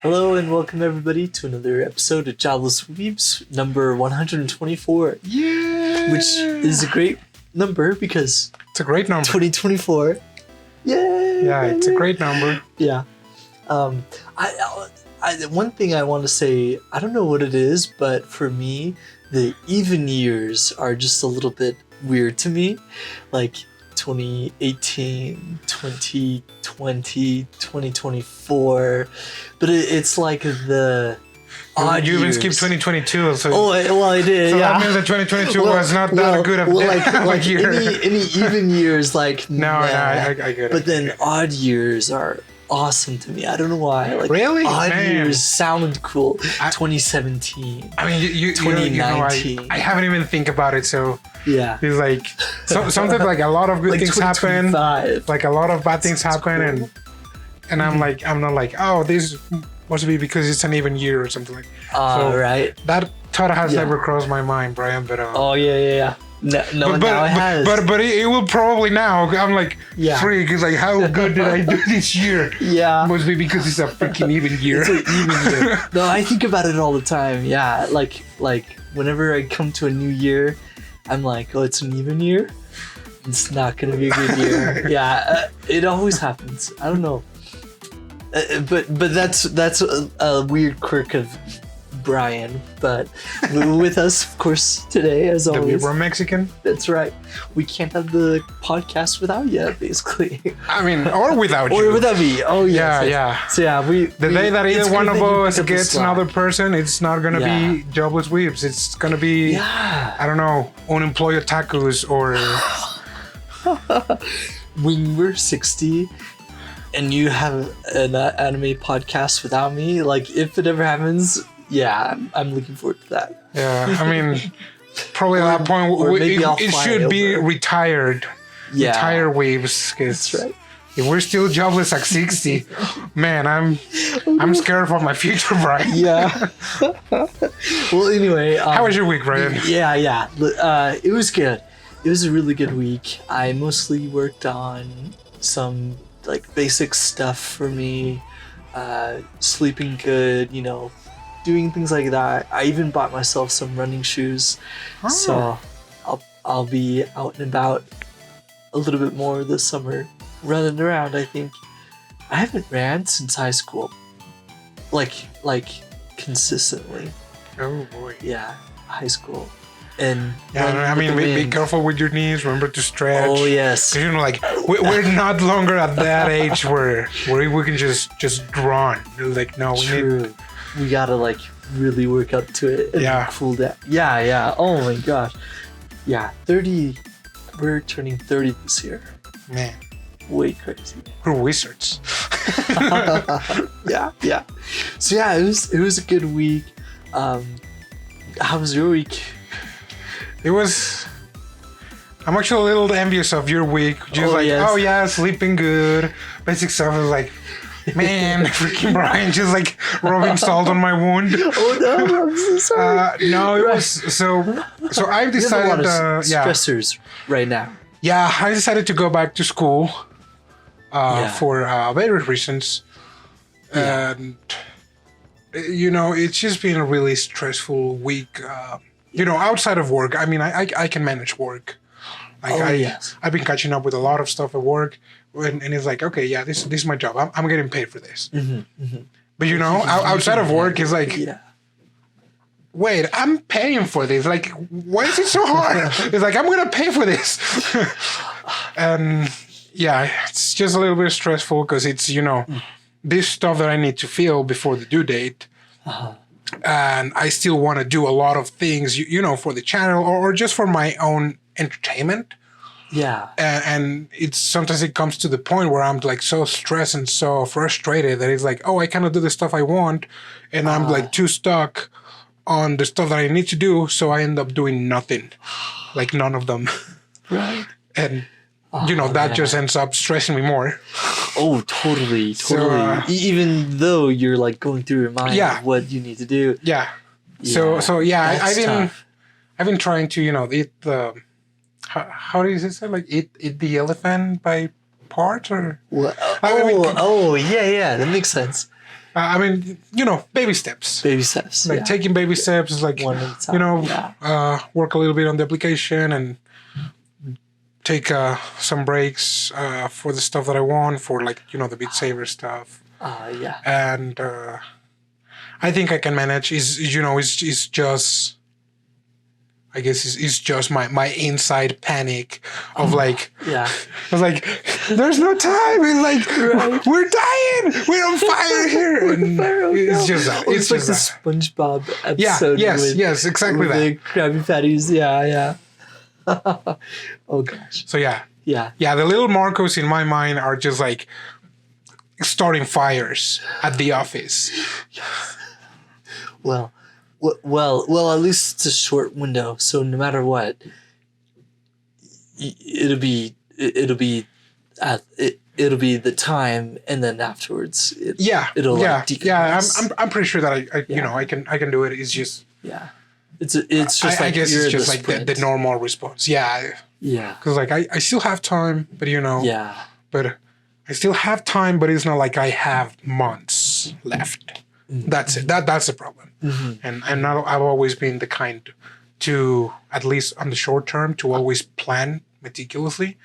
Hello and welcome everybody to another episode of Jobless Weebs, number 124. Yeah! Which is a great number because It's a great number. 2024. Yay! Yeah, it's a great number. Yeah. One thing I want to say, I don't know what it is, but for me, the even years are just a little bit weird to me. Like 2018, 2020, 2024. But it's like the odd You even years. skipped 2022. So, Well, I did, so yeah. that means that 2022 was not that good of like a year. any even years, like No, I get it. But then odd years are awesome to me. I don't know why. Like Really? odd Man. years sound cool. 2017. I mean, you know, 2019. I haven't even think about it. So Yeah. it's like something like a lot of good Like things happen, 2025. like a lot of bad things happen, cool. and I'm not like, oh, this must be because it's an even year or something like. So right. that thought has Yeah. never crossed my mind, Brian. But Oh yeah. No, now it has. But it will probably now. I'm like, Yeah. freak. It's like, how good did I do this year? yeah. Must be because it's a freaking even year. It's an even year. No, I think about it all the time. Yeah, like whenever I come to a new year, I'm like, oh, it's an even year. It's not gonna be a good year. Yeah, it always happens. I don't know. But that's a weird quirk of Brian. But with us, of course, today as The always. We're Mexican. That's right. We can't have the podcast without you, basically. I mean, or without Or you. without me. Oh Yeah, yes. yeah. So yeah, The day that it's either good one that of you us pick up the gets slack. another person, it's not gonna Yeah. be Jobless Weebs. It's gonna be, Yeah. I don't know, unemployed otakus or. When we're 60 and you have an anime podcast without me, like if it ever happens, yeah, I'm looking forward to that. Yeah, I mean, probably at that point, or maybe I'll it fly should be over. retired. Yeah, Retire Weebs. that's right. If we're still jobless at 60, man, I'm scared for my future, Brian. Yeah. Well, anyway, How was your week, Brian? Yeah. It was good. It was a really good week. I mostly worked on some like basic stuff for me, sleeping good, doing things like that. I even bought myself some running shoes, so I'll be out and about a little bit more this summer, running around. I think I haven't ran since high school, like consistently. Oh boy. Yeah, high school. And Yeah, I mean, be careful with your knees. Remember to stretch. Oh yes. 'Cause, like we're not longer at that age where we can just run. Like no, we need. True. We gotta like really work up to it and Yeah. cool down. Yeah. Oh my gosh. Yeah, 30. We're turning 30 this year. Man, Way crazy. we're wizards. Yeah. So yeah, it was a good week. How was your week? It was. I'm actually a little envious of your week. Just Yes. oh yeah, sleeping good, basic stuff. I was like, man, freaking Brian, just like rubbing salt on my wound. Oh no, I'm so sorry. No, it was so. I You have a decided, lot of yeah, stressors right now. yeah, I decided to go back to school, Yeah. for various reasons, Yeah. and it's just been a really stressful week. Outside of work, I mean, I can manage work. Like Yes. I've been catching up with a lot of stuff at work, and it's like, okay, yeah, this is my job. I'm getting paid for this. But outside of work, it's like, Yeah. wait, I'm paying for this. Like, why is it so hard? It's like, I'm gonna pay for this. And yeah, it's just a little bit stressful because it's, this stuff that I need to fill before the due date. And I still want to do a lot of things, for the channel or just for my own entertainment. Yeah. And sometimes it comes to the point where I'm like so stressed and so frustrated that it's like, oh, I cannot do the stuff I want. And I'm like too stuck on the stuff that I need to do. So I end up doing nothing, like none of them. Right. And, that just ends up stressing me more. Oh, totally. So, Even though you're like going through your mind Yeah. of what you need to do. Yeah. So yeah, that's tough. I've been trying to, eat the, how do you say, like eat the elephant by parts or? Well, I mean, yeah, that makes sense. I mean, baby steps. Baby steps. Like taking baby steps is like, one at a time. Work a little bit on the application and take some breaks for the stuff that I want, for like, the Beat Saber stuff. And I think I can manage. It's just, I guess it's just my inside panic of like, I was like, there's no time. It's like, we're dying. We're on fire here. And it's just that. It's like the SpongeBob episode. Yes, exactly with that. the Krabby Patties. Yeah. Oh gosh. So yeah. The little Marcos in my mind are just like starting fires at the office. Well, at least it's a short window, so no matter what, it'll be the time, and then afterwards, it'll decompress. I'm pretty sure that I can do it. It's just it's just I guess it's just like the normal response. Because like I still have time, but but I still have time, but it's not like I have months left. That's it. That's the problem. And I've always been the kind to, at least on the short term, to always plan meticulously.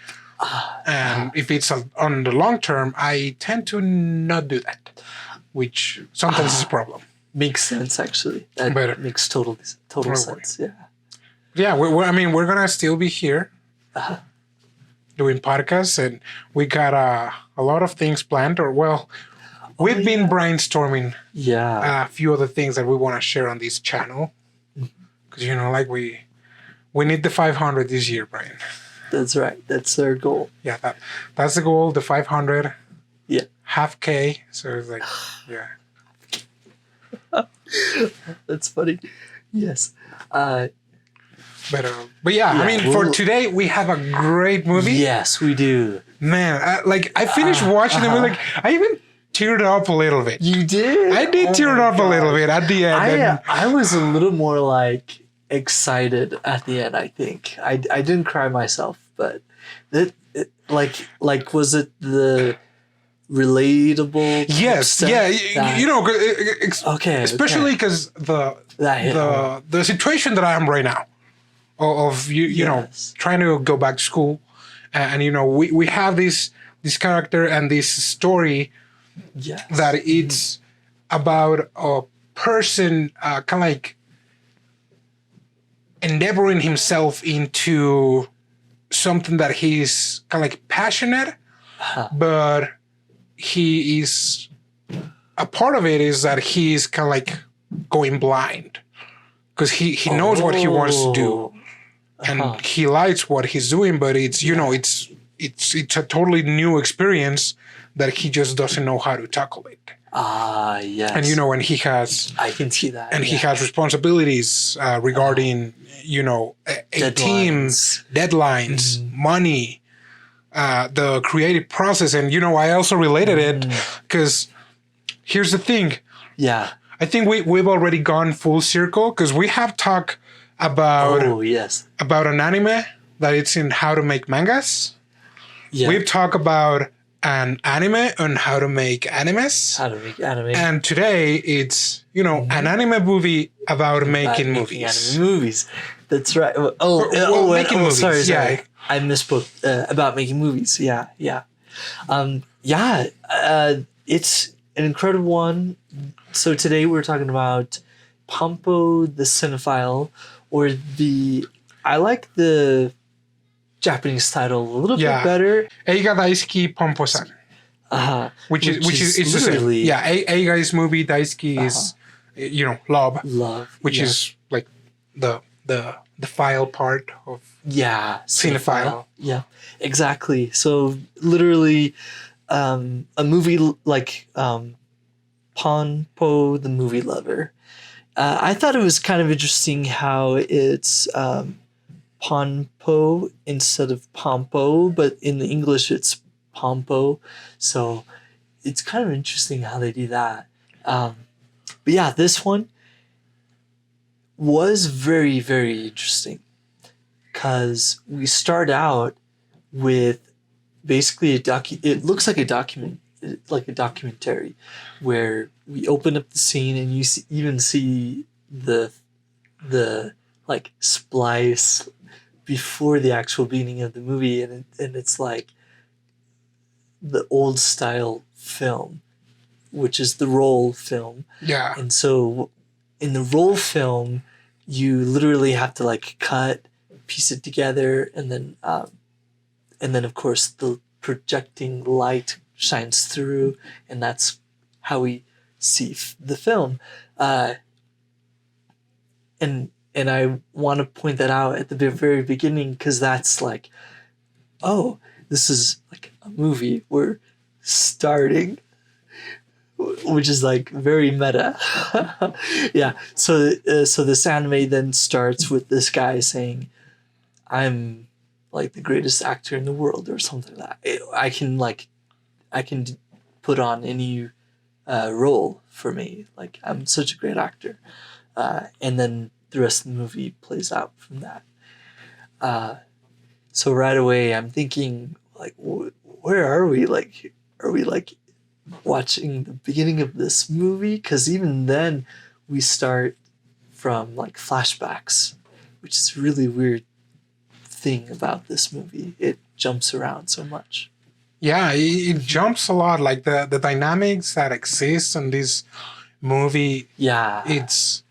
And if it's on the long term, I tend to not do that, which sometimes is a problem. Makes sense, actually. That makes total sense. Yeah. We're gonna still be here doing podcasts, and we got a lot of things planned. We've been brainstorming a few other things that we want to share on this channel. Because, like we need the 500 this year, Brian. That's right. That's our goal. Yeah, that's the goal, the 500. Yeah. Half K. So it's like, That's funny. Yes. But for today, we have a great movie. Yes, we do. Man, I finished watching the movie. Like, I even teared up a little bit. You did? I did tear up a little bit at the end. I was a little more like excited at the end, I think. I didn't cry myself, but was it the relatable? Yes, especially because the situation that I am right now of trying to go back to school, and we have this character and this story. Yes. That it's about a person kind of like endeavoring himself into something that he's kind of like passionate, but he is, a part of it is that he's kind of like going blind because he knows what he wants to do, and he likes what he's doing, but it's it's a totally new experience that he just doesn't know how to tackle it. Yes. And and he has, I can see that. And he has responsibilities regarding a team, deadlines, money, the creative process, and I also related it because here's the thing. Yeah. I think we've already gone full circle because we have talked about an anime that it's in how to make mangas. Yeah. We've talked about an anime on how to make animes. How to make anime. And today it's, an anime movie about making movies. Anime movies. That's right. Making movies. Sorry. Yeah. I misspoke about making movies. Yeah. It's an incredible one. So today we're talking about Pompo the Cinephile, or I like the Japanese title a little bit better. Eiga Daisuki Pompo-san. Which is it's literally Eiga is movie, Daisuki is love. Which is like the file part of cinephile. Yeah, exactly. So literally a movie like Pompo the Movie Lover. I thought it was kind of interesting how it's Pompo instead of Pompo, but in English it's Pompo. So it's kind of interesting how they do that. But yeah, this one was very, very interesting because we start out with basically it looks like a like a documentary where we open up the scene and you even see the like splice before the actual beginning of the movie, and it's like the old style film, which is the roll film. Yeah. And so in the roll film, you literally have to like cut, piece it together, and then of course the projecting light shines through, and that's how we see the film. And I want to point that out at the very beginning, because that's like, oh, this is like a movie we're starting, which is like very meta. Yeah. So this anime then starts with this guy saying, "I'm like the greatest actor in the world," or something like that. I can put on any role for me. Like, I'm such a great actor. And then the rest of the movie plays out from that. So right away I'm thinking, like, where are we? Like, are we like watching the beginning of this movie? Because even then we start from like flashbacks, which is a really weird thing about this movie. It jumps around so much. Yeah, it jumps a lot. Like the dynamics that exist in this movie. Yeah, it's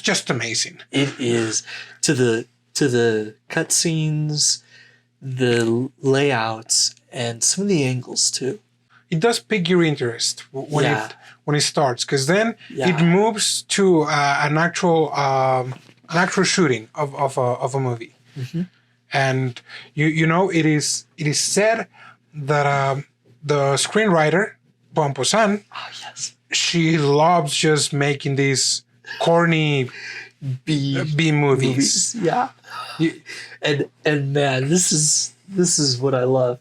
just amazing. It is, to the cutscenes, the layouts, and some of the angles too. It does pique your interest when it starts, because then it moves to an actual shooting of a movie. Mm-hmm. And you know, it is said that the screenwriter Pompo-san, she loves just making these corny B movies. Yeah. And man, this is what I love.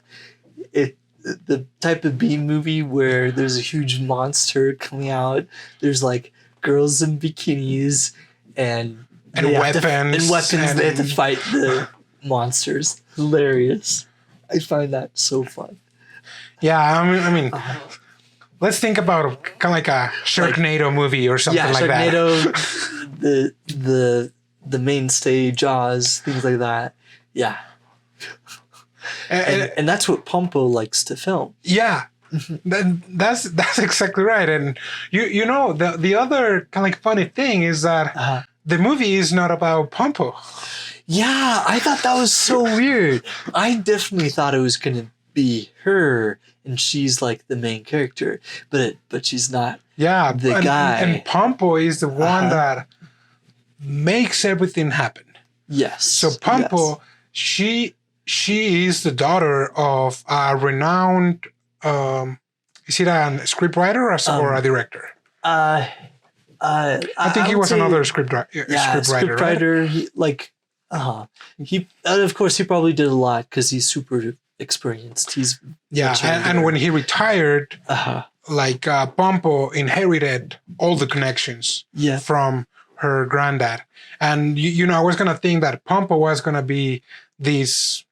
The type of B movie where there's a huge monster coming out. There's like girls in bikinis and weapons. They have to fight the monsters. Hilarious. I find that so fun. Yeah, I mean, let's think about kind of like a Sharknado movie or something like that. Sharknado, the mainstay, Jaws, things like that. Yeah. And that's what Pompo likes to film. Yeah. That's exactly right. And you know, the other kind of like funny thing is that the movie is not about Pompo. Yeah, I thought that was so weird. I definitely thought it was gonna be her and she's like the main character, but she's not. Yeah, the guy. And Pompo is the one that makes everything happen. Yes. So Pompo, she is the daughter of a renowned. Is it a scriptwriter or a director? I think he was another scriptwriter. Scriptwriter. Right? He like, he of course he probably did a lot because he's super experienced. He's and when he retired, like Pompo inherited all the connections from her granddad, and you know, I was gonna think that Pompo was gonna be this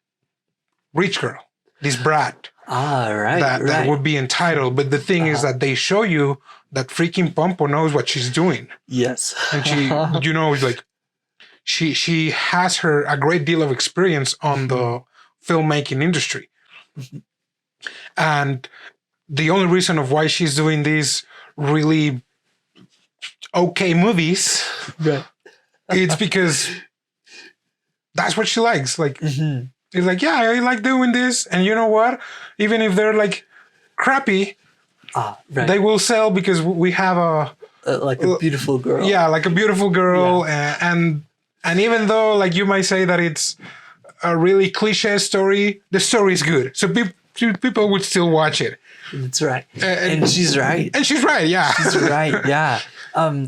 rich girl, this brat. That would be entitled. But the thing is that they show you that freaking Pompo knows what she's doing. Yes. And she, you know, like she has a great deal of experience on the filmmaking industry. And the only reason of why she's doing these really okay movies, it's because that's what she likes. Like, it's like, yeah, I like doing this. And you know what? Even if they're like crappy, they will sell because we have like a beautiful girl. Yeah, like a beautiful girl. And even though like you might say that it's a really cliche story, the story is good. So people would still watch it. That's right. And she's right. And she's right, yeah. She's right, yeah.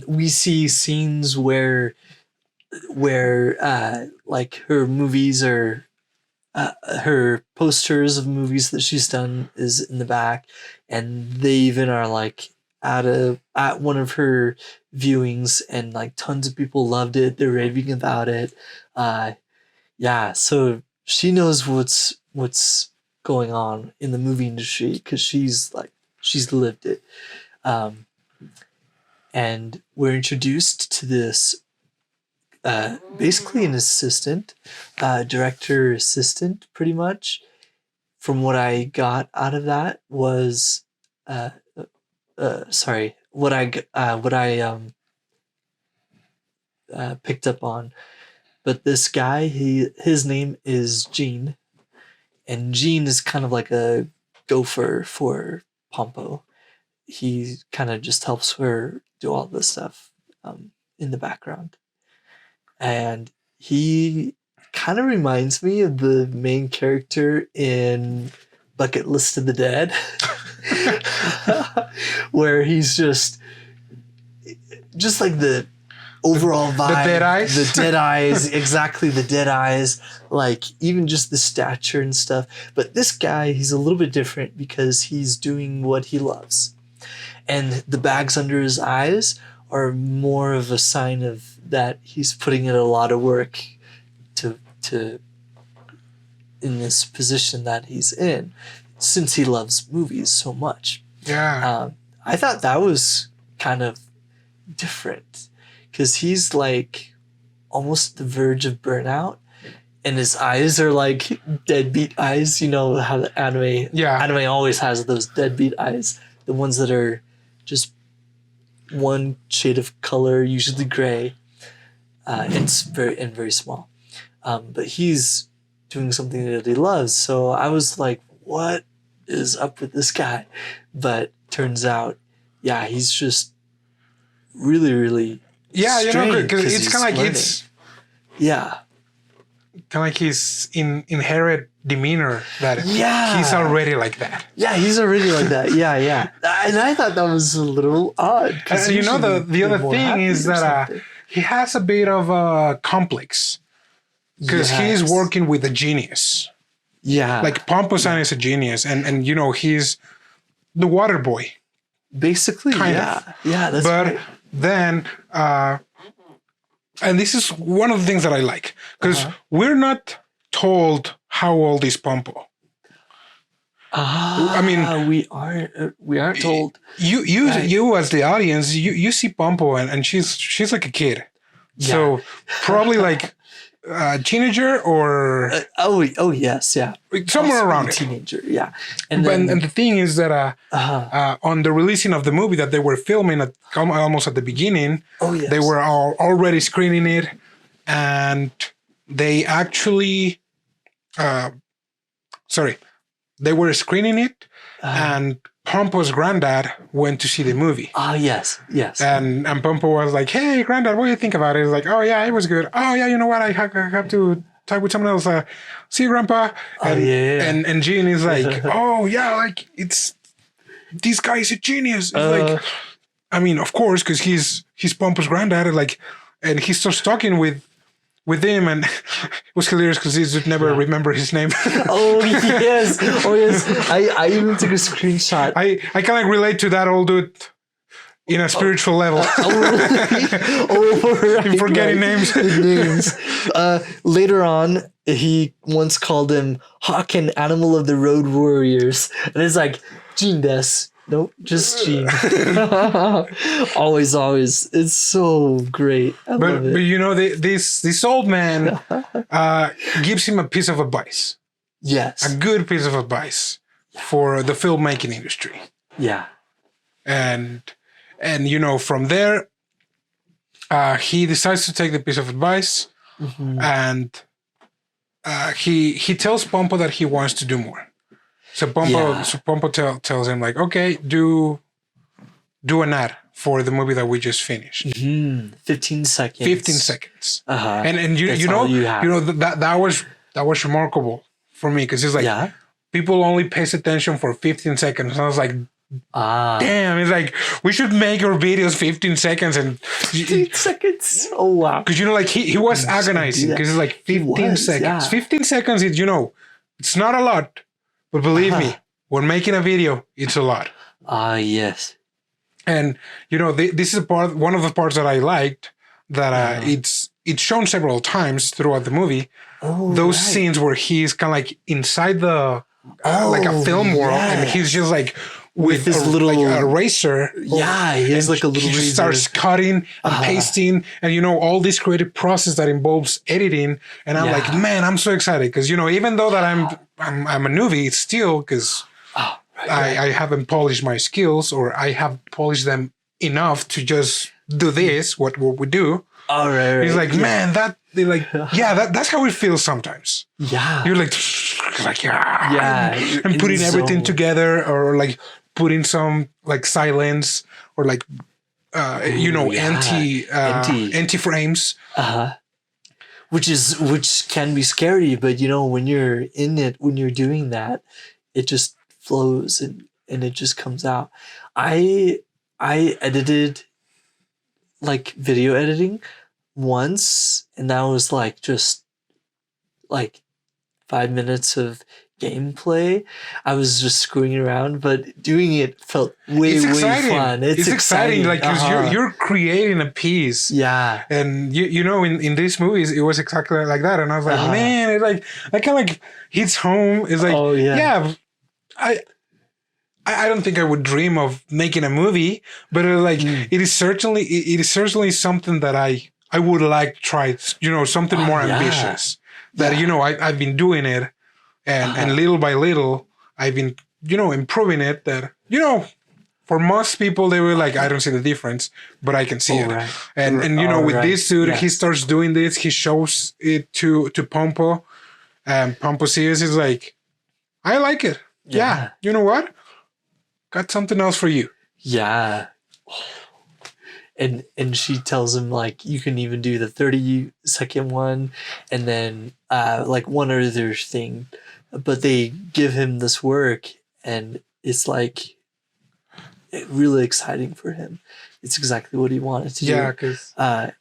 We see scenes where like her movies are her posters of movies that she's done is in the back, and they even are like at one of her viewings, and like tons of people loved it. They're raving about it. So she knows what's going on in the movie industry because she's lived it. And we're introduced to this basically an assistant, director assistant, pretty much. From what I got out of that was, what I picked up on. But this guy, his name is Gene, and Gene is kind of like a gopher for Pompo. He kind of just helps her do all this stuff in the background. And he kind of reminds me of the main character in Bucket List of the Dead, where he's just like the overall vibe. The dead eyes? The dead eyes, exactly, the dead eyes. Like, even just the stature and stuff. But this guy, he's a little bit different because he's doing what he loves. And the bags under his eyes are more of a sign of that he's putting in a lot of work to in this position that he's in, since he loves movies so much. Yeah. I thought that was kind of different because he's like almost the verge of burnout, and his eyes are like deadbeat eyes. You know how the anime always has those deadbeat eyes, the ones that are just one shade of color, usually gray, and it's very small. But he's doing something that he loves, so I was like, "What is up with this guy?" But turns out, yeah, he's just really, really because it's kind of like his inherent demeanor that he's already like that. Yeah, he's already like that. Yeah. And I thought that was a little odd. You know, the other thing is that he has a bit of a complex because he's working with a genius. Yeah. Like Pompo-san is a genius, and you know, he's the water boy. Basically, kind of. Yeah, that's right. Then, and this is one of the things that I like, because we're not told how old is Pompo. I mean, we aren't told. You as the audience, you see Pompo and she's like a kid, so probably like a teenager or yes, yeah, somewhere around teenager, yeah. And the thing is that on the releasing of the movie that they were filming almost at the beginning, they were already screening it, and they actually they were screening it, and Pompo's granddad went to see the movie. Yes. And Pompo was like, "Hey, granddad, what do you think about it?" He's like, "Oh, yeah, it was good. Oh, yeah, you know what? I have to talk with someone else. See you, grandpa." And Gene is like, "Oh, yeah, like this guy is a genius." It's like, I mean, of course, because he's Pompo's granddad, and he starts talking with him, and it was hilarious because he would never remember his name. Oh yes. I even took a screenshot. I kind of relate to that old dude in a spiritual level. Right, forgetting names. Later on, he once called him Hawk and Animal of the Road Warriors, and it's like Gene des. Nope, just Gene. always. It's so great. I love it. But you know, this old man gives him a piece of advice. Yes. A good piece of advice for the filmmaking industry. Yeah. And you know, from there, he decides to take the piece of advice, and he tells Pompo that he wants to do more. So Pompo tells him, like, "Okay, do an ad for the movie that we just finished. 15 seconds. 15 seconds. And you you know that was remarkable for me, because it's like people only pays attention for 15 seconds. And I was like, damn, it's like we should make our videos 15 seconds and 15 seconds. Oh wow. Because you know, like he was agonizing, because it's like 15 seconds. Yeah. 15 seconds is, you know, it's not a lot. But believe me, when making a video, it's a lot. Yes. And you know, this is one of the parts that I liked. That it's shown several times throughout the movie. Those scenes where he's kind of like inside the like a film world, and he's just like with his a, little like a eraser. Yeah, he has like a little He just razor. starts cutting and pasting, and all this creative process that involves editing. And I'm like, man, I'm so excited because even though that I'm a newbie, it's still because I haven't polished my skills, or I have polished them enough to just do this what we do. Oh, right. He's like, man, that's how it feels sometimes. Yeah. You're like and putting everything together, or like putting some like silence, or like empty frames. Which can be scary, but when you're in it, when you're doing that, it just flows and it just comes out. I edited like video editing once, and that was like just like 5 minutes of gameplay. I was just screwing around, but doing it felt way fun. It's exciting, like because you're creating a piece. Yeah, and in these movies it was exactly like that, and I was like, man, it like I kind of like hits home. It's like, I don't think I would dream of making a movie, but it is certainly something that I would like to try. Something more ambitious. That I've been doing it, and little by little I've been improving it. That for most people they were like, I don't see the difference, but I can see it. Right. And with this dude, he starts doing this. He shows it to Pompo, and Pompo sees is like, I like it. Yeah. You know what? Got something else for you. Yeah. And she tells him like, you can even do the 30-second one, and then like one other thing, but they give him this work, and it's like really exciting for him. It's exactly what he wanted to do. Yeah, because I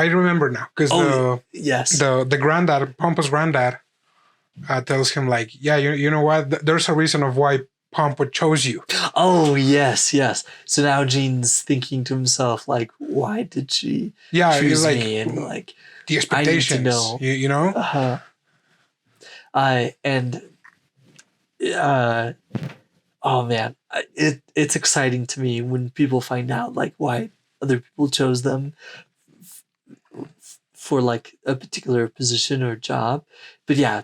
remember now. Because the granddad, Pompo's granddad, tells him like, yeah, you know what? There's a reason of why Pompo chose you. Oh, yes. So now Gene's thinking to himself, like, why did she choose me? And like, the expectations, I need to know. Oh man, it's exciting to me when people find out like why other people chose them for like a particular position or job. But yeah,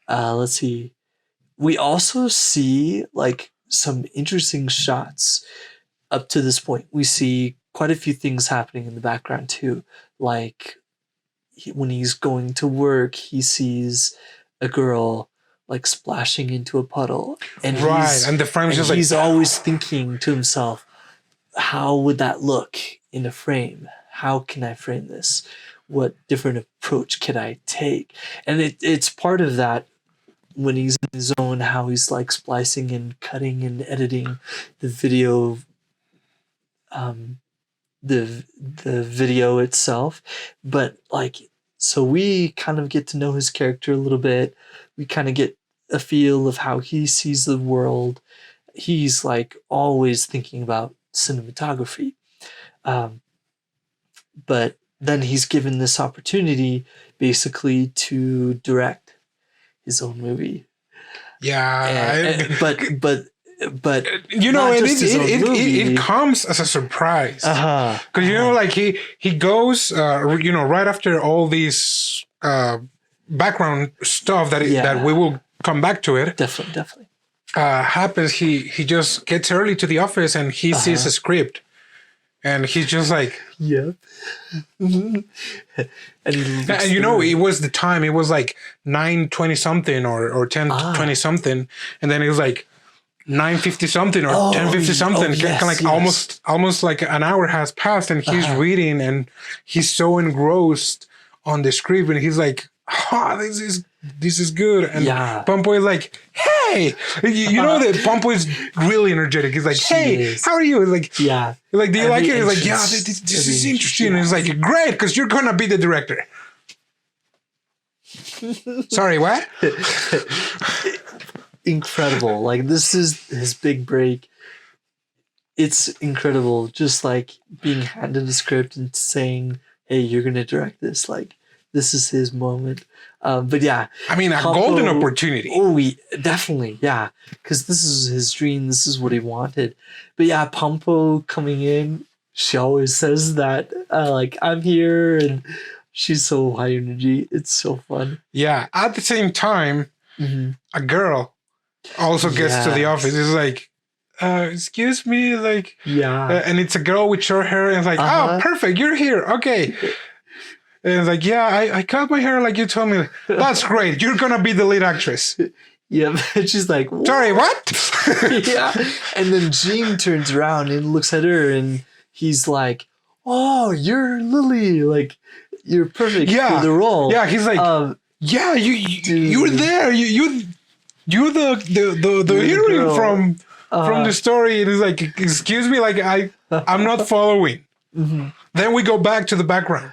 let's see. We also see like some interesting shots up to this point. We see quite a few things happening in the background too. Like when he's going to work, he sees a girl like splashing into a puddle. And and the frame's just like... He's always thinking to himself, how would that look in a frame? How can I frame this? What different approach can I take? And it's part of that when he's in his zone, how he's like splicing and cutting and editing the video, the video itself. But like, so we kind of get to know his character a little bit. We kind of get a feel of how he sees the world. He's like always thinking about cinematography. But then he's given this opportunity basically to direct his own movie. Yeah. But it comes as a surprise. Because like he goes right after all these background stuff that we will come back to it. Definitely. Happens he just gets early to the office, and he sees a script, and he's just like, yep. and it was the time, it was like 9:20 something or 10:20 something, and then it was like 9:50 something or 10:50 something. Almost like an hour has passed, and he's reading, and he's so engrossed on the script, and he's like, this is good. And Pompo is like, hey, that Pompo is really energetic. He's like, hey, how are you? He's like, like, do you like it? He's like, this is interesting. And he's like, great, because you're gonna be the director. Sorry, what? Incredible. Like, this is his big break. It's incredible. Just like being handed a script and saying, hey, you're gonna direct this. Like, this is his moment. But yeah, I mean, a Pompo- golden opportunity. Oh, definitely, yeah, because this is his dream. This is what he wanted. But yeah, Pompo coming in, she always says that, like, I'm here, and she's so high energy. It's so fun. Yeah. At the same time, a girl also gets to the office. It's like, excuse me, like, and it's a girl with short hair, and it's like, oh, perfect, you're here, okay. And it's like, yeah, I cut my hair like you told me. That's great. You're gonna be the lead actress. Yeah, and she's like, what? Sorry, what? Yeah, and then Gene turns around and looks at her, and he's like, "Oh, you're Lily. Like, you're perfect for the role." Yeah, he's like, yeah, you're there. You're the heroine from the story. And he's like, excuse me, like I'm not following. Then we go back to the background.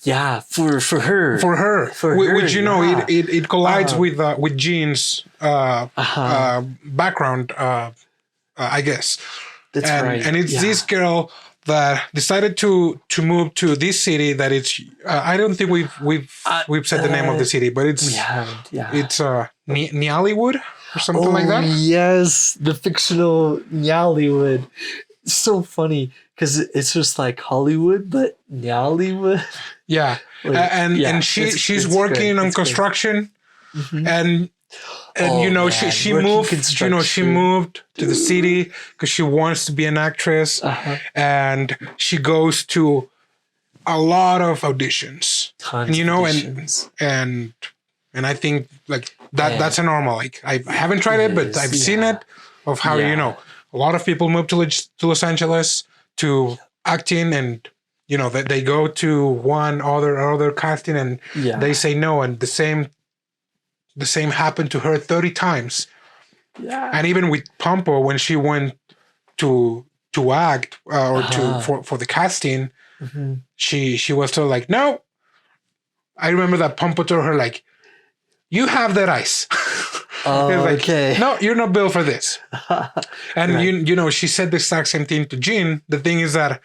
Yeah, for her. Which you know, it collides with Gene's background, I guess. That's right. And it's this girl that decided to move to this city that it's I don't think we've said the name of the city, but it's we haven't. Yeah, it's Nyallywood or something like that. Yes, the fictional Nyallywood. So funny because it's just like Hollywood, but Nyallywood. Yeah, Like, and she's working on construction, and you know she moved to the city because she wants to be an actress, and she goes to a lot of auditions. Tons you know, of auditions. and I think like that's a normal, like I haven't tried it, but I've seen it of how you know a lot of people move to Los Angeles to acting, and you know that they go to one other casting and they say no, and the same happened to her 30 times. Yeah. And even with Pompo, when she went to act or for the casting, she was told like, no. I remember that Pompo told her like, you have that eyes. Like, okay. No, you're not built for this. And you know, she said the exact same thing to Gene. The thing is that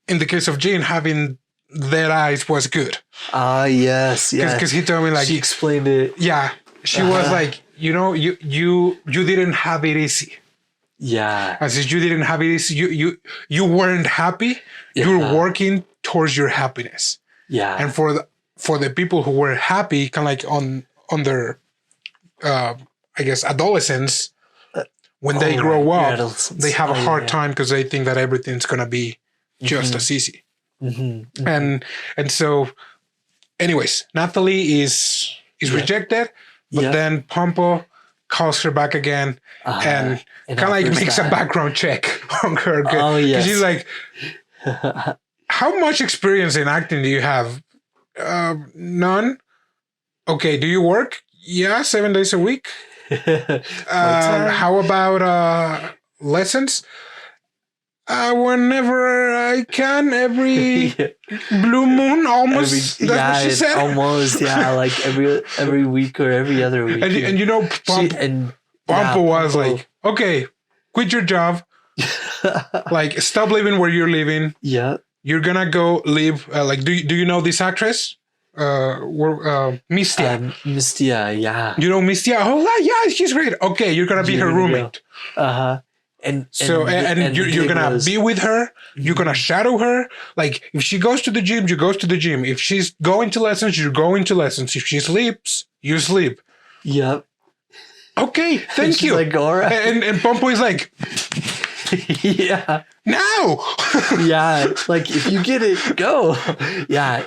in the case of Gene, having their eyes was good. Yes. Because he told me like she explained it. Yeah, she was like, you know, you didn't have it easy. Yeah. I said you didn't have it easy. You weren't happy. Yeah. You were working towards your happiness. Yeah. And for the people who were happy, kind of like on their, I guess, adolescence, when they grow up, they have a hard time because they think that everything's gonna be just as easy. And so, anyways, Natalie is rejected, but then Pompo calls her back again and kind of like makes a background check on her. Because she's like, how much experience in acting do you have? None. Okay, do you work? Yeah, 7 days a week. How about lessons? Whenever I can, every blue moon, almost. That's what she said. Almost, like every week or every other week. And you know, Pompo was like, okay, quit your job. Like, stop living where you're living. Yeah. You're gonna go live. Like, do you know this actress? Mistia. Mistia, yeah. You know Mistia? Oh, yeah, she's great. Okay, you're gonna be her roommate. And you're gonna be with her. You're gonna shadow her. Like, if she goes to the gym, you go to the gym. If she's going to lessons, you're going to lessons. If she sleeps, you sleep. Yep. Okay, thank you. Like, all right. And Pompo is like, yeah. No. Yeah, like if you get it, go. Yeah,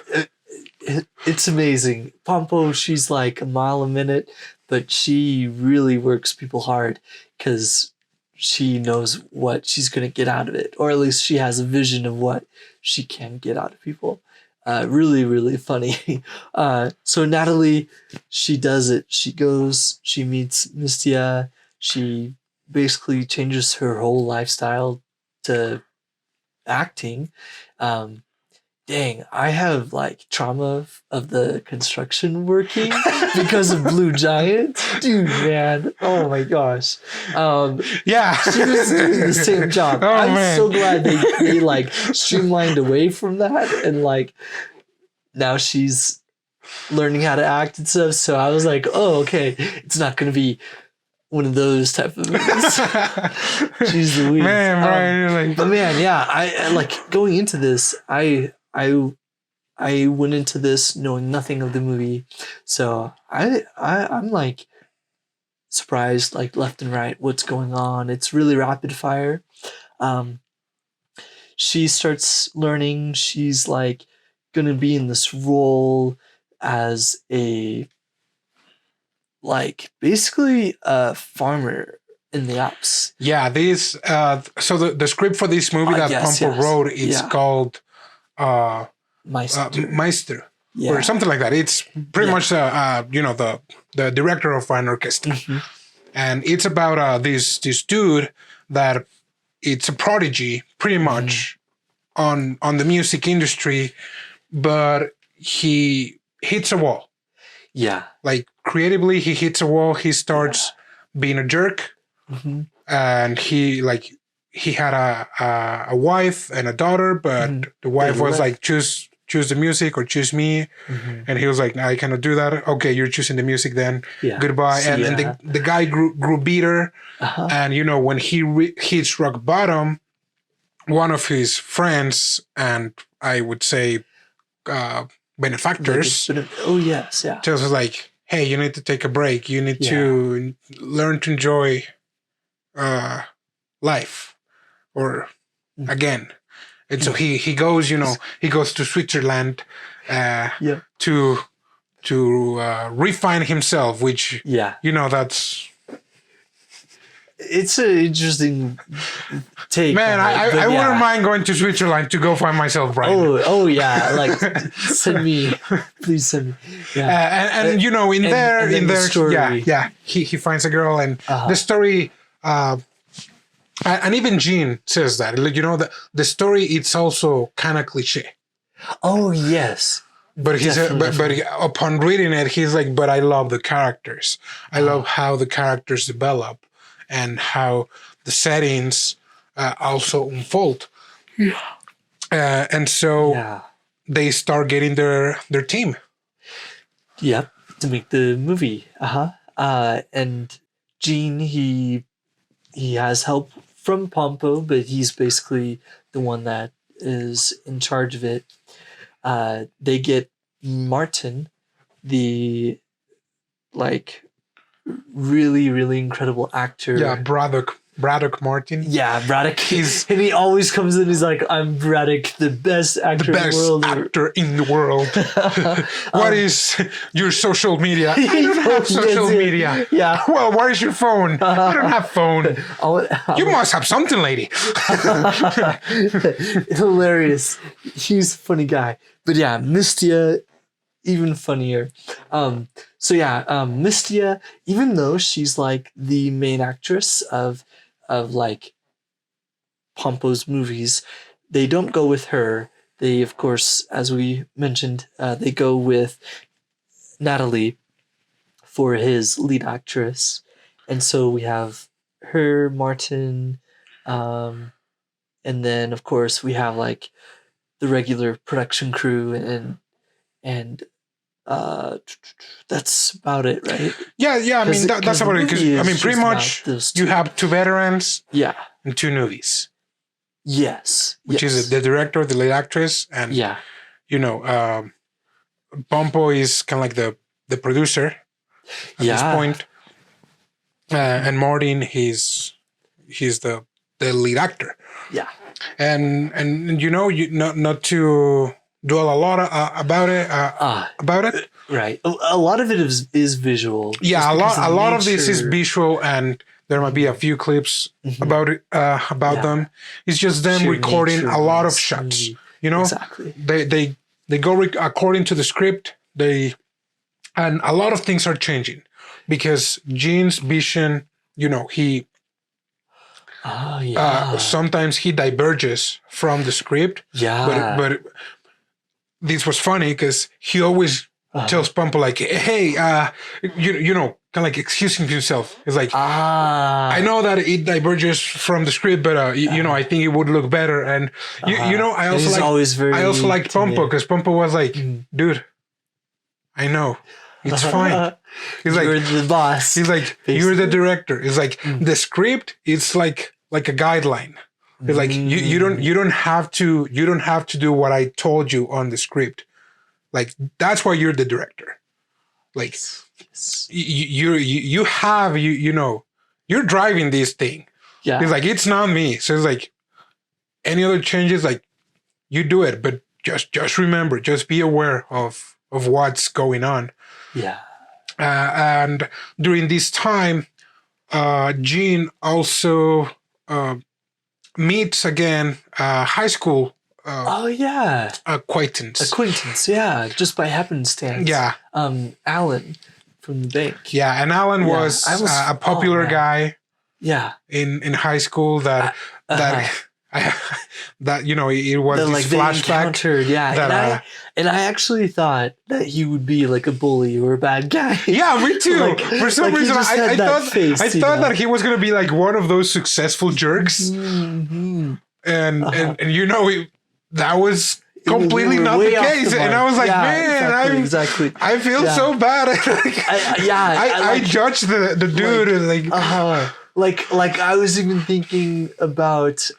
it's amazing. Pompo, she's like a mile a minute, but she really works people hard because she knows what she's going to get out of it, or at least she has a vision of what she can get out of people. Really, really funny. So Natalie, she does it. She goes, she meets Mistia. She basically changes her whole lifestyle to acting. Dang, I have like trauma of the construction working because of Blue Giant. Dude, man. Oh my gosh. Yeah. She was doing the same job. I'm so glad they like streamlined away from that and like now she's learning how to act and stuff. So I was like, oh, okay, it's not going to be one of those type of movies. She's the weed. Man, right? Like, But man, yeah, I like going into this. I went into this knowing nothing of the movie, so I'm like surprised, like left and right, what's going on. It's really rapid fire. She starts learning. She's like gonna be in this role as a like basically a farmer in the Alps. yeah, this. So the script for this movie that Yes, Pompo yes. wrote is Yeah. called Meister. Meister. Yeah. Or something like that. It's pretty Yeah. much the director of an orchestra, Mhm. and it's about this dude that it's a prodigy, pretty much on the music industry, but he hits a wall. Yeah. Like creatively, he hits a wall. He starts being a jerk, Mhm. and he had a wife and a daughter, but Mhm. the wife They was left. like choose the music or choose me. Mhm. And he was like, no, I cannot do that. Okay, you're choosing the music then. Yeah. Goodbye. See And ya. the guy grew bitter. Uh-huh. And, when he hits rock bottom, one of his friends and I would say benefactors Oh yes, yeah. just was like, hey, you need to take a break. You need to learn to enjoy life or again. And so he goes, he goes to Switzerland to refine himself, which Yeah. that's It's an interesting take. man. on it, I but wouldn't mind going to Switzerland to go find myself, Brian. Oh yeah, like send me, please send me. Yeah. And in there, the story. he finds a girl, and the story, and even Gene says that, the story, it's also kind of cliche. Oh yes. But upon reading it, he's like, but I love the characters. I love how the characters develop and how the settings also unfold. Yeah. And so they start getting their team. Yep. To make the movie. And Gene, he has help from Pompo, but he's basically the one that is in charge of it. They get Martin, the like really, really incredible actor. Yeah, Braddock Martin. Yeah, Braddock. And he always comes in. He's like, "I'm Braddock, the best actor The best in the world." actor in the world. What is your social media? I don't have social media. Yeah. Well, where is your phone? I don't have phone. You must have something, lady. Hilarious. He's a funny guy. But yeah, Mistia, even funnier. Mistia, even though she's like the main actress of like Pompo's movies, they don't go with her. They, of course, as we mentioned, they go with Natalie for his lead actress. And so we have her, Martin, and then of course we have like the regular production crew and that's about it, right? Yeah. I mean, that's about it. Because I mean, pretty much you have two veterans, and two newbies. Yes, which is the director, the lead actress, and Pompo is kind of like the producer at this point, and Martin he's the lead actor. Yeah, and not to dwell a lot about it. Right. A lot of it is visual. Yeah, a lot of this is visual, and there might be a few clips about it, about them. It's just them recording a lot of shots. Exactly. They go according to the script. And a lot of things are changing because Gene's vision, he sometimes he diverges from the script. Yeah. But this was funny because he always tells Pompo like, "Hey, kind of like excusing himself. It's like, Ah. I know that it diverges from the script, but you know, I think it would look better. And you know, I also liked Pompo, because Pompo was like, dude, I know, it's fine. He's like, you're the boss. He's like, you're the director. It's like the script. It's like a guideline. It's like you don't have to do what I told you on the script. Like, that's why you're the director. Like, you have you know, you're driving this thing. Yeah. It's like, it's not me. So it's like, any other changes, like, you do it, but just remember, just be aware of what's going on. Yeah. And during this time, Gene also meets again high school acquaintance. Yeah, just by happenstance. Yeah. Alan from the bank. Yeah, and Alan was a popular guy. Yeah. In high school that you know, it was that, this flashback. Yeah, and I actually thought that he would be like a bully or a bad guy. Yeah, me too. Like, for some reason, I thought that he was gonna be like one of those successful jerks. Mm-hmm. And you know, that was completely not the case. And I was like, man, I feel so bad. I judged the dude, like I was even thinking about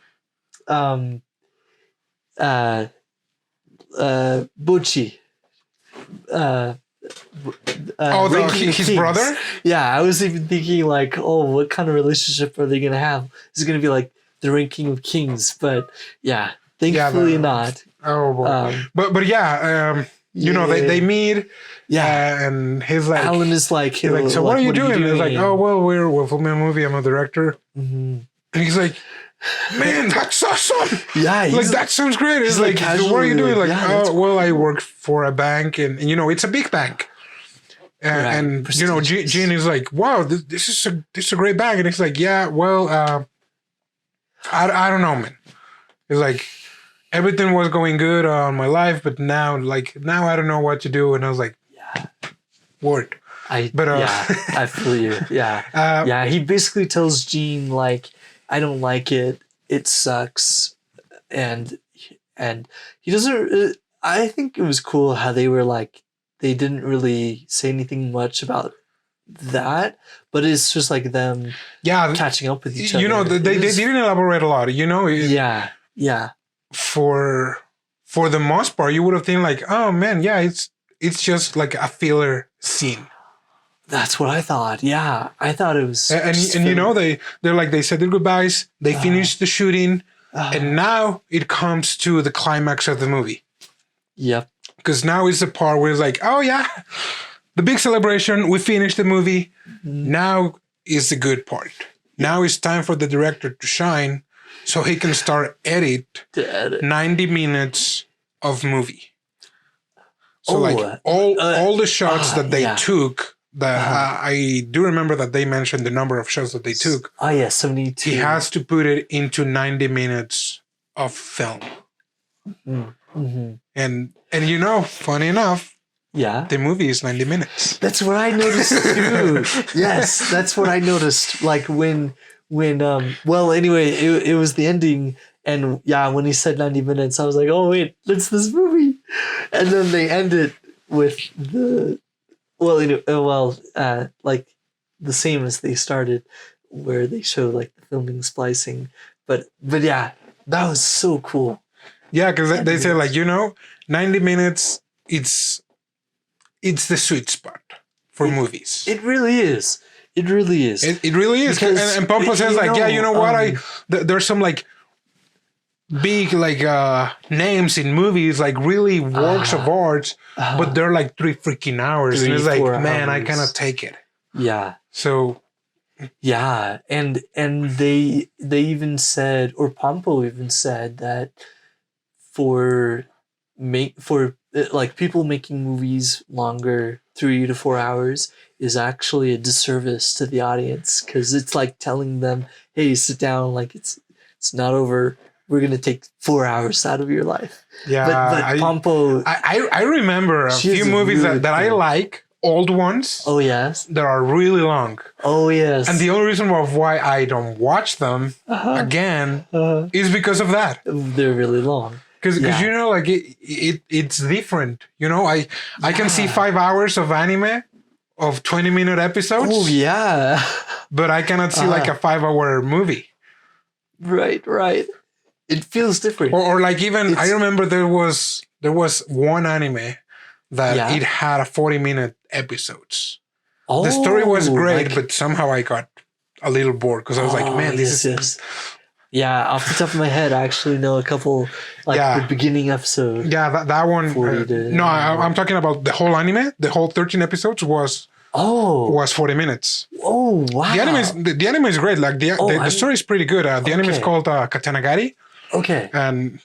Butchie. His brother? Yeah, I was even thinking like, oh, what kind of relationship are they gonna have? Is it gonna be like the ranking of kings? But yeah, thankfully not. Oh boy. But you know, they meet. Yeah, and he's like, Alan is like, so what are you doing? He's like, oh well, we're filming a movie. I'm a director. Mm-hmm. And he's like, man, that's awesome. Yeah, like that sounds great. It's like, so what are you doing? Like, well, I work for a bank, and you know, it's a big bank. And you know, Gene is like, wow, this is a great bank, and he's like, yeah, well, I don't know, man. It's like, everything was going good on my life, but now I don't know what to do. And I was like, word. I feel you. Yeah. He basically tells Gene like, I don't like it. It sucks. And he doesn't, I think it was cool how they were like, they didn't really say anything much about that, but it's just like them catching up with each other. You know, they didn't elaborate a lot, you know? Yeah. For the most part, you would have think like, oh man, yeah, it's just like a filler scene. That's what I thought. Yeah, I thought it was. And you know, they said their goodbyes. They finished the shooting, and now it comes to the climax of the movie. Yep. Because now is the part where it's like, oh yeah, the big celebration. We finished the movie. Mm-hmm. Now is the good part. Now it's time for the director to shine, so he can start edit 90 minutes of movie. So all the shots that they took, I do remember that they mentioned the number of shots that they took. Oh yeah, 72. He has to put it into 90 minutes of film. Mm-hmm. And you know, funny enough, the movie is 90 minutes. That's what I noticed too. Yes, that's what I noticed. Like when well, anyway, it was the ending, and when he said 90 minutes, I was like, oh wait, that's this movie. And then they end it with like the same as they started, where they show like the filming splicing. But yeah, that was so cool. Yeah, because they say like, you know, 90 minutes, it's the sweet spot for movies. It really is. It really is. It really is. And Pompo says like, you know what? There's some like big like names in movies, like really works of art, but they're like 3 freaking hours. And it's like, man, I cannot take it. Yeah. So. Yeah, and they even said, or Pompo even said that for like people making movies longer, 3 to 4 hours, is actually a disservice to the audience, because it's like telling them, hey, sit down, like it's not over. We're gonna take 4 hours out of your life. Yeah, but Pompo, I remember a few movies that I like old ones Oh yes. that are really long. Oh yes. And the only reason why I don't watch them again is because of that. They're really long. Because Yeah. you know, like it's different. You know, I can see 5 hours of anime of 20-minute episodes. Oh yeah. But I cannot see like a 5-hour movie. Right. It feels different. Or like even I remember there was one anime that it had a 40-minute episodes. Oh, The story was great, but somehow I got a little bored because I was like, man, this is. Yeah, off the top of my head, I actually know a couple, like the beginning episode. Yeah, that one. No, I'm talking about the whole anime. The whole 13 episodes was 40 minutes. Oh, wow. The anime is great. Like the story is pretty good. The anime is called Katanagari. Okay. And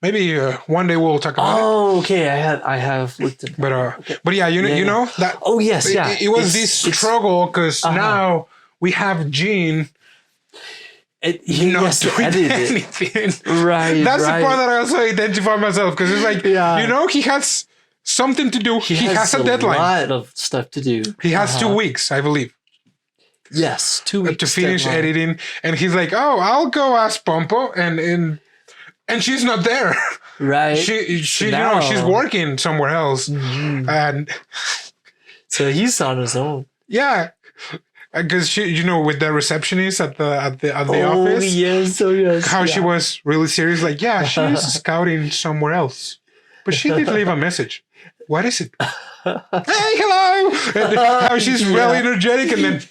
maybe one day we'll talk about it. Oh, okay. I have looked at it. But yeah, you know that. Oh yes, yeah. It was this struggle because now we have Gene. He has to edit anything. Right. That's the part that I also identify myself because it's like you know he has something to do. He has a deadline. A lot of stuff to do. He has 2 weeks, I believe. Yes, 2 weeks to finish editing, and he's like, "Oh, I'll go ask Pompo," and she's not there. Right. She you know she's working somewhere else, and so he's on his own. Yeah. Because she, you know, with the receptionist at the office. Yes, how she was really serious, like, yeah, she's scouting somewhere else, but she did leave a message. What is it? Hey, hello. And how she's really energetic, and then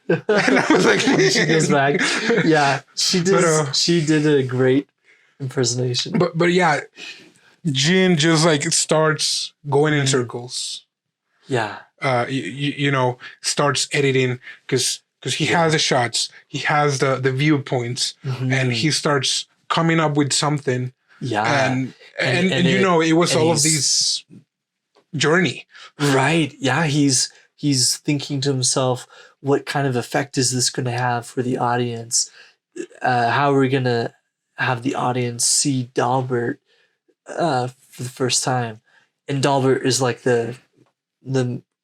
and I was like, she goes back. Yeah, she did. She did a great impersonation. But yeah, Jin just like starts going in circles. Yeah. You know, starts editing because he has the shots, he has the viewpoints, and he starts coming up with something. Yeah. And you know, it was all of this journey. Right. Yeah. He's thinking to himself, what kind of effect is this going to have for the audience? How are we going to have the audience see Dalbert for the first time? And Dalbert is like the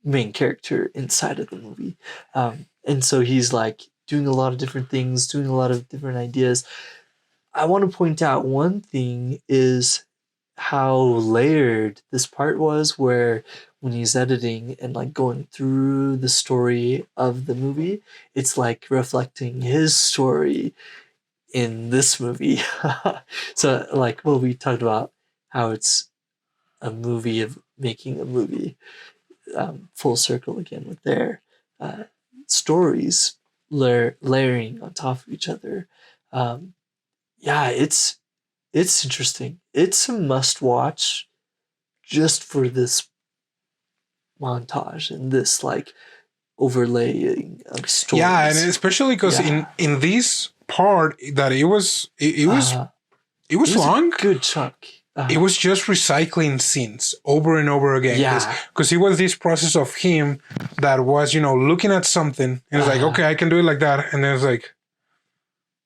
main character inside of the movie. And so he's like doing a lot of different things, doing a lot of different ideas. I want to point out one thing is how layered this part was, where when he's editing and like going through the story of the movie, it's like reflecting his story in this movie. So like, well, we talked about how it's a movie of making a movie. Full circle again with their stories layering on top of each other. Yeah, it's interesting. It's a must watch just for this montage and this like overlaying of stories. Yeah, and especially because in this part that it was long, a good chunk. It was just recycling scenes over and over again. Yeah. Because it was this process of him that was, you know, looking at something and it's like, okay, I can do it like that. And then it's like,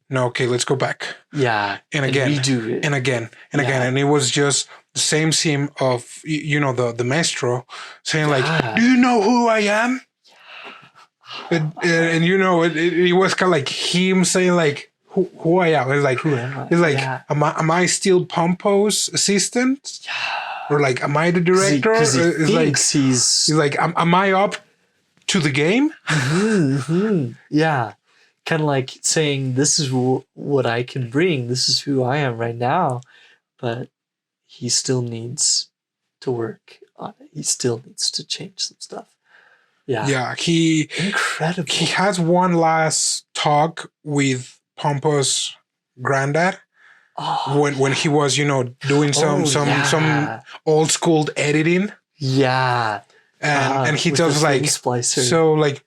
no, okay, let's go back. Yeah. And again. Redo it. And again. And again. And it was just the same scene of, you know, the maestro saying like, do you know who I am? And you know, it was kind of like him saying like, who I am. It's like, who am I? It's like, am I still Pompo's assistant? Yeah. Or like, am I the director? Because he thinks he's like, am I up to the game? Yeah. Kind of like saying, this is what I can bring. This is who I am right now. But he still needs to work on it. He still needs to change some stuff. Yeah. Yeah. Incredible. He has one last talk with Pompo's granddad when he was, you know, doing some old school editing. Yeah. And he tells like, so like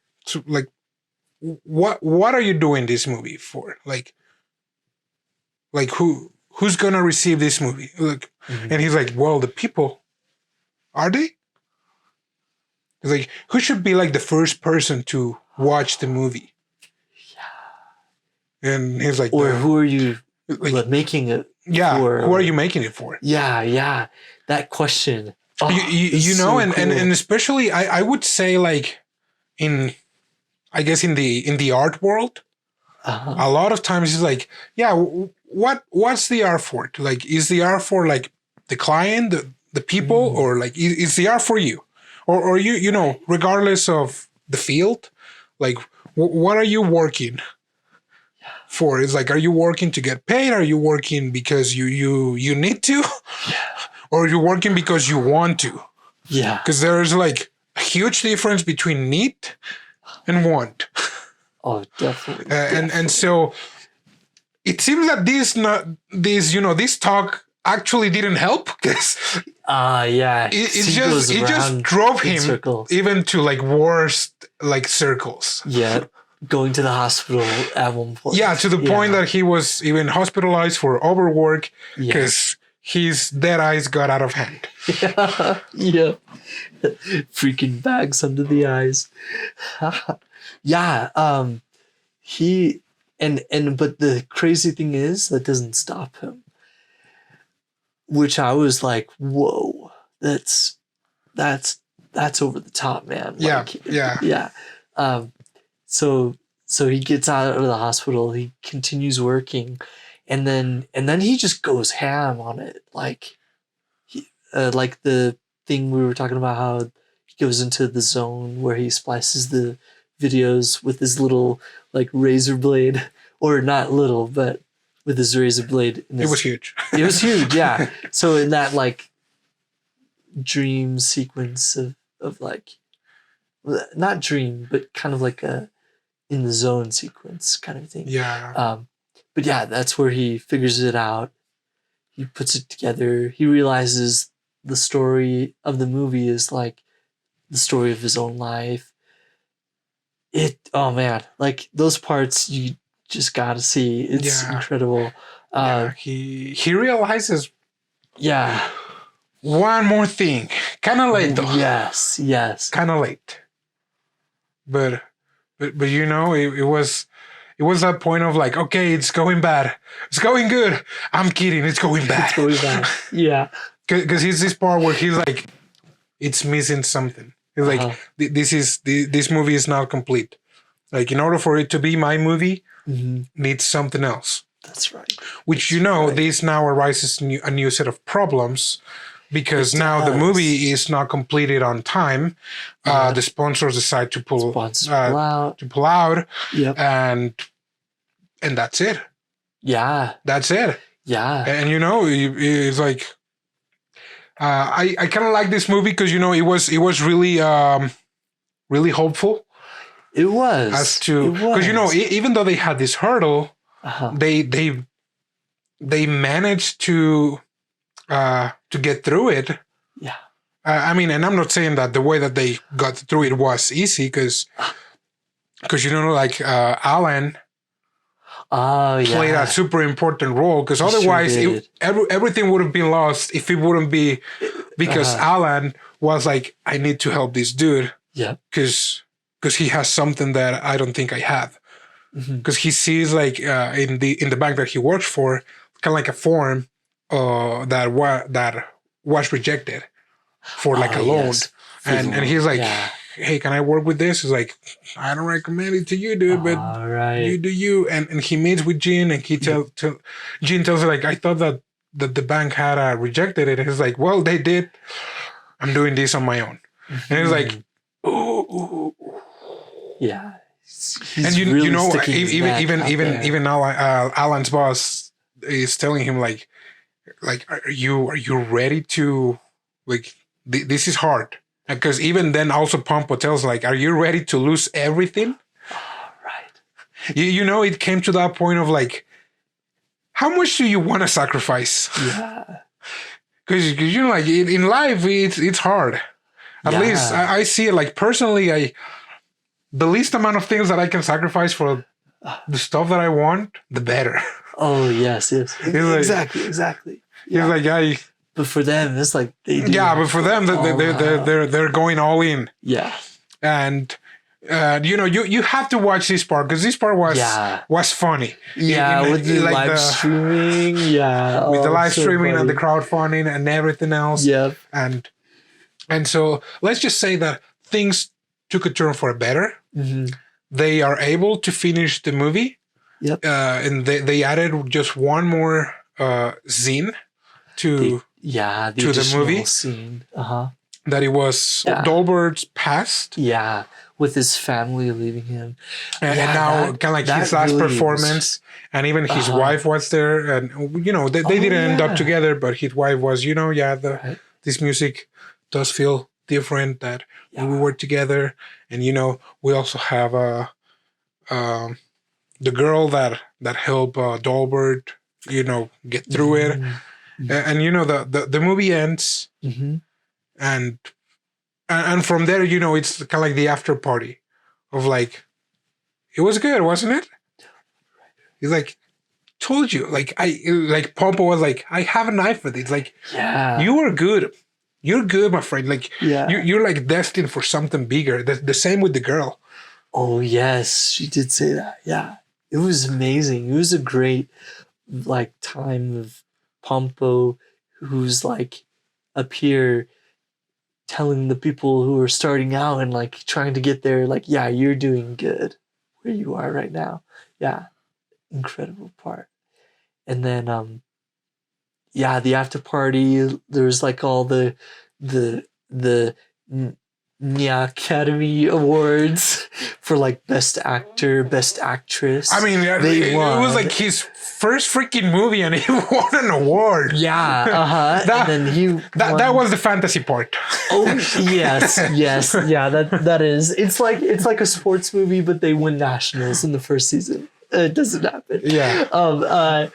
what are you doing this movie for? Like who's gonna receive this movie? Like, and he's like, well, the people. Are they? He's like, who should be like the first person to watch the movie? And he's like, or who are you like making it for? Who are you making it for? Yeah. That question Oh, you it's know, so and cool. especially I would say like in I guess in the art world, Uh-huh. a lot of times it's like, yeah, what's the art for? Like, is the art for like the client, the people, Mm, or like is the art for you, or you know, regardless of the field, like what are you working for? It's like, are you working to get paid? Are you working because you need to, yeah. or are you working because you want to? Yeah. Because there's like a huge difference between need and want. Oh, definitely, And definitely. so it seems that this talk actually didn't help because Yeah. 'Cause he goes it just around drove in him circles. even to like worst like circles. Yeah. Going to the hospital at one Yeah, point. to the point Yeah. that he was even hospitalized for overwork Yeah. because his dead eyes got out of hand. Yeah. Yeah. Freaking bags under the eyes. Yeah. He and but the crazy thing is that doesn't stop him. Which I was like, whoa, that's that's that's over the top, man. Yeah, Like, yeah, yeah. Um, so so he gets out of the hospital. He continues working, and then he just goes ham on it. Like the thing we were talking about, how he goes into the zone where he splices the videos with his little like razor blade, or not little, but with his razor blade in it was his. huge. It was huge, yeah. So in that like dream sequence of like, not dream, but kind of like a in the zone sequence kind of thing. Yeah, But yeah, that's where he figures it out. He puts it together. He realizes the story of the movie is like the story of his own life. Oh man, like those parts you just gotta see. It's yeah, incredible. yeah. Uh, He realizes yeah. one more thing. Kind of late though. Yes, yes. Kind of late. But you know, it was that point of like, okay, it's going bad, it's going good. I'm kidding, it's going bad. It's going bad. Yeah. Because he's this part where he's like, it's missing something. He's like, Uh-huh. this movie is not complete. Like, in order for it to be my movie, Hmm. needs something else. That's right. Which, That's right. this now arises a new set of problems because It now the does. movie is not completed on time. Yeah. The sponsors decide to pull Sponsors pull out. Yep. and that's it. Yeah. That's it. Yeah. And it's like I kind of like this movie because it was really really hopeful It was. as to, It because was. even though they had this hurdle, Uh-huh. they managed to get through it. Yeah. I mean, and I'm not saying that the way that they got through it was easy, because like Alan Oh played yeah. a super important role, because He sure otherwise did. everything would have been lost if it wouldn't be because Alan was like, I need to help this dude Yeah. because he has something that I don't think I have. Mhm. Because he sees like in the bank that he works for, kind of like a form that was rejected for like a loan, Yes. For and the he's like, yeah. hey, can I work with this? He's like, I don't recommend it to you, dude, but All right. you do you. And he meets with Jean, and Jean tells her like, I thought that the bank had rejected it. And he's like, well, they did. I'm doing this on my own. And he's like, ooh. Yeah. He's And really sticking his neck out there. even now, Alan's boss is telling him like, are you ready to, like, this is hard. Because even then, also Pompo tells like, are you ready to lose everything? All right. It came to that point of like, how much do you want to sacrifice? Yeah. Because like in life, it's hard. At least I see it like personally. The least amount of things that I can sacrifice for the stuff that I want, the better. Oh yes. Like, Exactly. Yeah. He's like, But for them, it's like they do. yeah, but for them, they're going all in. Yeah. And you have to watch this part, because this part was funny. Yeah, with the like live streaming. Yeah. With the live so streaming funny. and the crowdfunding and everything else. Yep. And And so let's just say that things took a turn for the better. Mm-hmm. They are able to finish the movie. Yep. And they added just one more scene to the movie scene. Uh-huh. That it was Dolbert's past. Yeah, with his family leaving him. And now kind of like his last really performance. And even his wife was there. And, you know, they didn't end up together, but his wife was, you know, this music does feel different that we were together. And, you know, we also have the girl that helped Dolbert, you know, get through it. And you know, the movie ends. Mm-hmm. And from there, you know, it's kind of like the after party of like, it was good, wasn't it? He's like, told you, like Pompo was like, I have an eye for this. Like, you were good. You're good, my friend. Like, you're like destined for something bigger. The same with the girl. Oh yes, she did say that. Yeah, it was amazing. It was a great like time of Pompo, who's like up here telling the people who are starting out and like trying to get there, like, yeah, you're doing good where you are right now. Yeah, incredible part. And then the after party, there was like all the Academy Awards for like best actor, best actress. I mean, it was like his first freaking movie, and he won an award. Yeah, and then that was the fantasy part. Oh yes, yeah. That is. It's like a sports movie, but they win nationals in the first season. It doesn't happen. Yeah.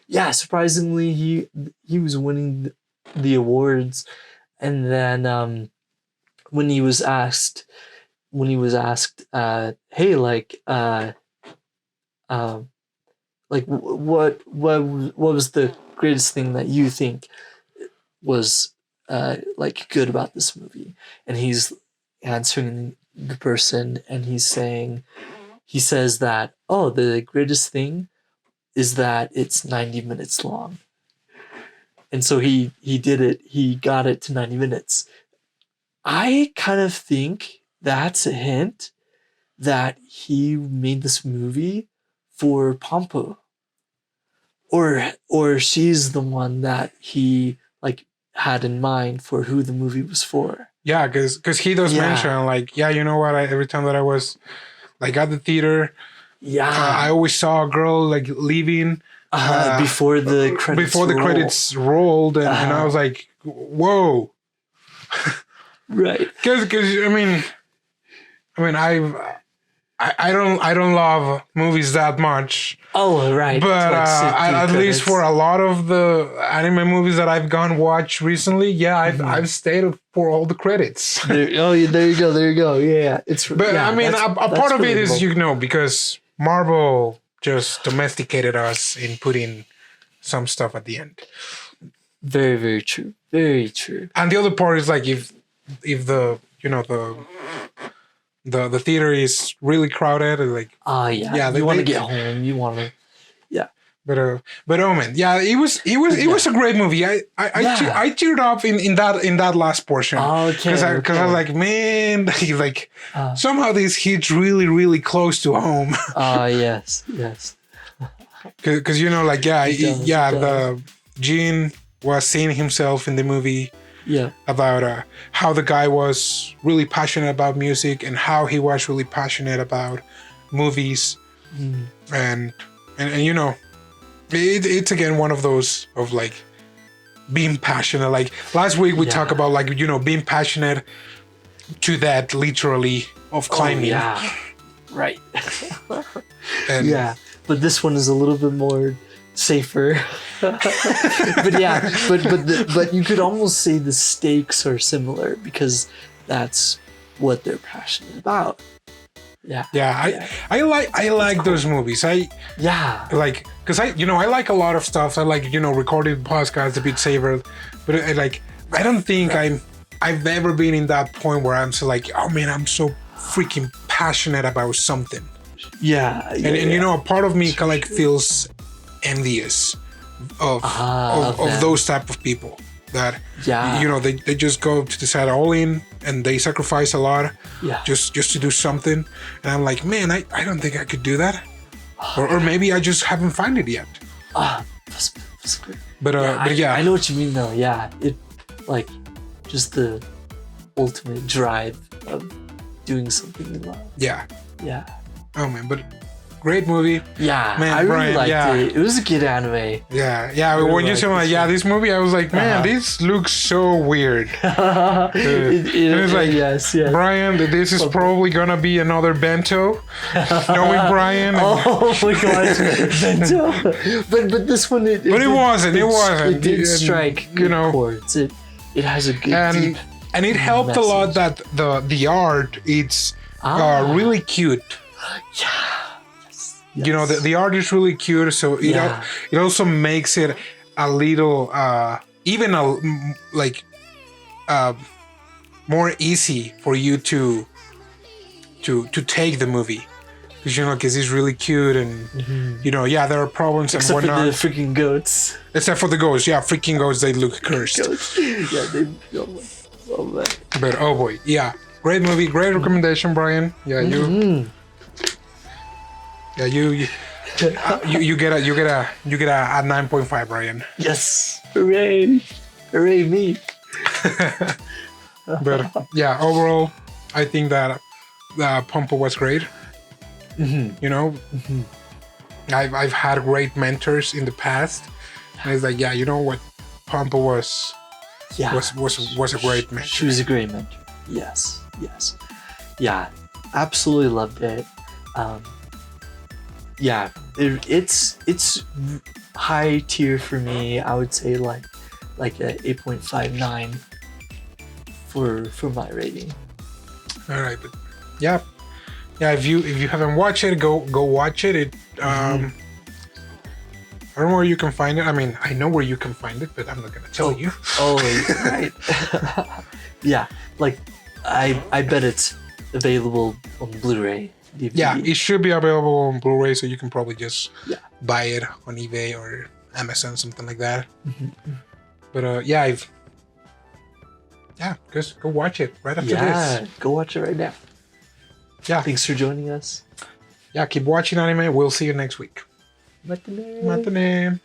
Yeah. Surprisingly, he was winning the awards. And then when he was asked, hey, like what was the greatest thing that you think was like good about this movie? And he's answering the person, and he says that, oh, the greatest thing is that it's 90 minutes long. And so he did it. He got it to 90 minutes. I kind of think that's a hint that he made this movie for Pompo. Or she's the one that he like had in mind for who the movie was for. Yeah, because he does mention like, you know what? Every time that I was like at the theater, I always saw a girl like leaving. Before the credits rolled, and I was like, "Whoa!" Right? Because I mean, I don't love movies that much. Oh, right. But at least for a lot of the anime movies that I've watch recently, I've stayed for all the credits. There you go. Yeah, it's. But I mean, a part of it is, you know, because Marvel just domesticated us in putting some stuff at the end. Very, very true. Very true. And the other part is like if the, you know, the theater is really crowded, like you want to get home, you want to but oh man, it was a great movie. I teared up in that last portion. Because I was like, man, like somehow this hits really, really close to home. Yes. Because you know, like the Gene was seeing himself in the movie. Yeah. About how the guy was really passionate about music and how he was really passionate about movies, and you know. It's again one of those of like being passionate. Like last week we talked about like, you know, being passionate to that literally of climbing. Right. But this one is a little bit more safer. but you could almost say the stakes are similar because that's what they're passionate about. I like those movies. Like, because I like a lot of stuff. I like, you know, recording podcasts, a bit saver, but I don't think I've ever been in that point where I'm so like, oh man, I'm so freaking passionate about something. And you know, a part of me kind of like feels envious of those type of people. that Yeah. you know they just go to decide all in and they sacrifice a lot Yeah. just to do something. And I'm like, man, I don't think I could do that, or maybe I just haven't found it yet. That's good. But yeah, I know what you mean though. Yeah, it like just the ultimate drive of doing something you love. yeah. Yeah. Oh man, but great movie. Yeah, Man, I really Brian, liked yeah. it. It was a good anime. Yeah. really When you like said like, this yeah, one. this movie, I was like, man, this looks so weird. And it's like, yes. Brian, this is probably gonna be another bento. Knowing Brian. Oh my gosh, Bento. But this one, it wasn't. It did strike good chords. It has a good deep. And it helped a lot that the art it's really cute. Yeah. Yes. You know, the art is really cute, so it also makes it a little even more easy for you to take the movie, because it's really cute and there are problems Except and whatnot. for the freaking goats. Except for the ghosts, freaking ghosts, they look cursed. Goats. Yeah, they. Oh man. But oh boy, yeah, great movie, great recommendation, Brian. Yeah, you. Yeah, you get a 9.5, Brian. Yes. Hooray! Hooray me! But yeah, overall, I think that Pompo was great. You know, I've had great mentors in the past, and it's like, yeah, you know what, Pompo was a great mentor. She was a great mentor. Yes. Yeah, absolutely loved it. Yeah, it's high tier for me. I would say like a 8.59 for my rating. All right, but yeah. If you haven't watched it, go watch it. I don't know where you can find it. I mean, I know where you can find it, but I'm not gonna tell you. Oh, right. Yeah, like I bet it's available on Blu-ray. DVD. Yeah, it should be available on Blu-ray, so you can probably just buy it on eBay or Amazon, something like that. But just go watch it right after this. Go watch it right now. Yeah. Thanks for joining us. Yeah, keep watching anime. We'll see you next week. Matane. Matane.